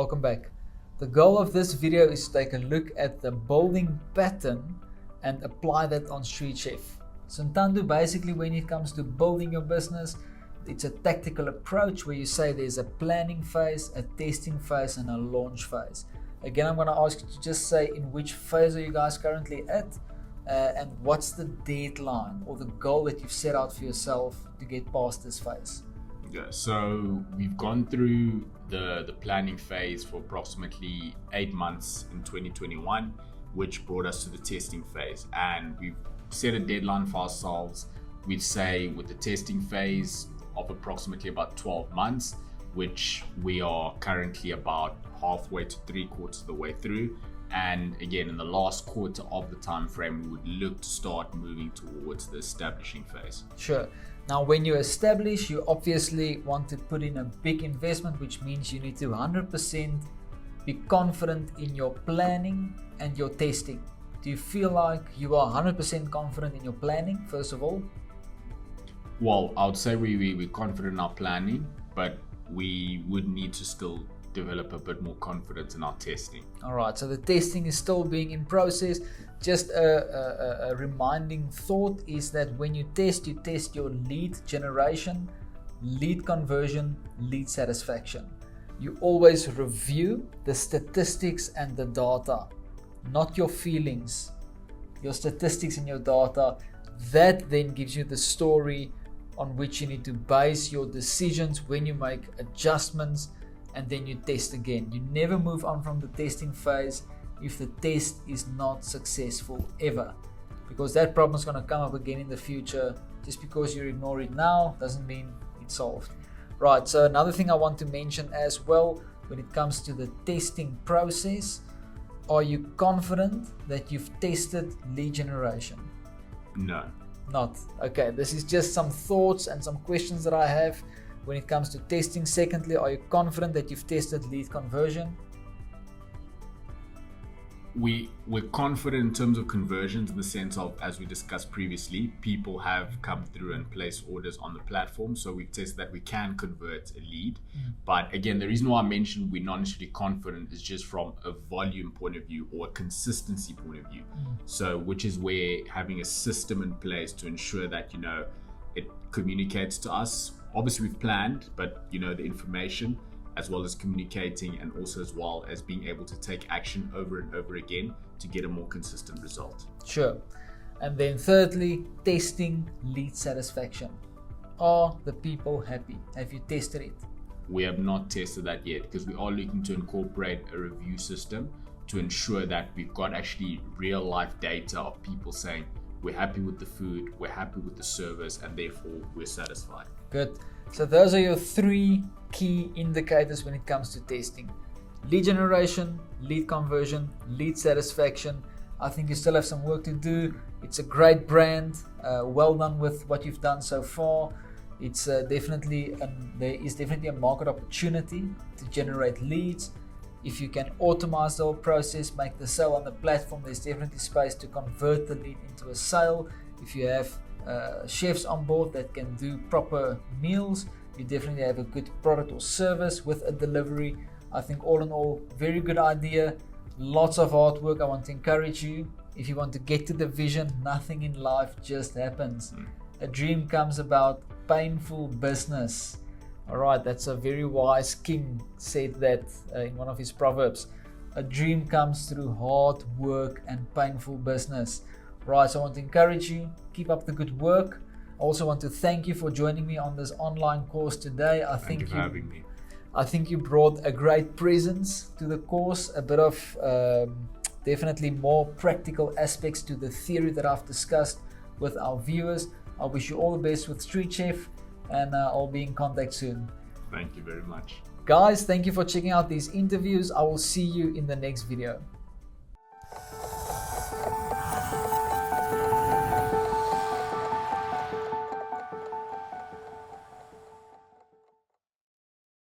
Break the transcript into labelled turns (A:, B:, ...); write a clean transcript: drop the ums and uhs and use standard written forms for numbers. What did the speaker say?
A: welcome back. The goal of this video is to take a look at the building pattern and apply that on Streetchef. So Ntando, basically when it comes to building your business, it's a tactical approach where you say there's a planning phase, a testing phase and a launch phase. Again, I'm going to ask you to just say in which phase are you guys currently at and what's the deadline or the goal that you've set out for yourself to get past this phase.
B: Yeah, so we've gone through the planning phase for approximately 8 months in 2021, which brought us to the testing phase. And we've set a deadline for ourselves. We'd say with the testing phase of approximately about 12 months, which we are currently about halfway to 3/4 of the way through. And again, in the last quarter of the time frame, we would look to start moving towards the establishing phase.
A: Sure. Now, when you establish, you obviously want to put in a big investment, which means you need to 100% be confident in your planning and your testing. Do you feel like you are 100% confident in your planning, first of all?
B: Well, I would say we're confident in our planning, but we would need to still develop a bit more confidence in our testing.
A: All right, so the testing is still being in process. Just a reminding thought is that when you test your lead generation, lead conversion, lead satisfaction. You always review the statistics and the data, not your feelings, your statistics and your data. That then gives you the story on which you need to base your decisions when you make adjustments, and then you test again. You never move on from the testing phase if the test is not successful ever, because that problem is going to come up again in the future. Just because you ignore it now doesn't mean it's solved. Right, so another thing I want to mention as well when it comes to the testing process, are you confident that you've tested lead generation?
B: No.
A: Not. Okay, this is just some thoughts and some questions that I have when it comes to testing. Secondly, are you confident that you've tested lead conversion?
B: We're confident in terms of conversions, in the sense of, as we discussed previously, people have come through and placed orders on the platform, so we've tested that we can convert a lead. But again, the reason why I mentioned we're not necessarily confident is just from a volume point of view or a consistency point of view. So which is where having a system in place to ensure that it communicates to us. Obviously we've planned, but the information, as well as communicating, and also as well as being able to take action over and over again to get a more consistent result.
A: Sure. And then thirdly, testing lead satisfaction. Are the people happy? Have you tested it?
B: We have not tested that yet, because we are looking to incorporate a review system to ensure that we've got actually real life data of people saying we're happy with the food, we're happy with the service, and therefore we're satisfied.
A: Good. So those are your 3 key indicators when it comes to testing: lead generation, lead conversion, lead satisfaction. I think you still have some work to do. It's a great brand. Well done with what you've done so far. It's there is definitely a market opportunity to generate leads. If you can automate the whole process, make the sale on the platform, there's definitely space to convert the lead into a sale. If you have chefs on board that can do proper meals, you definitely have a good product or service with a delivery. I think all in all, very good idea. Lots of hard work. I want to encourage you. If you want to get to the vision, nothing in life just happens. A dream comes about painful business. All right, that's a very wise king said that in one of his proverbs. A dream comes through hard work and painful business. Right, so I want to encourage you, keep up the good work. I also want to thank you for joining me on this online course today.
B: Thank you for having me.
A: I think you brought a great presence to the course, a bit of definitely more practical aspects to the theory that I've discussed with our viewers. I wish you all the best with Streetchef, and I'll be in contact soon.
B: Thank you very much.
A: Guys, thank you for checking out these interviews. I will see you in the next video.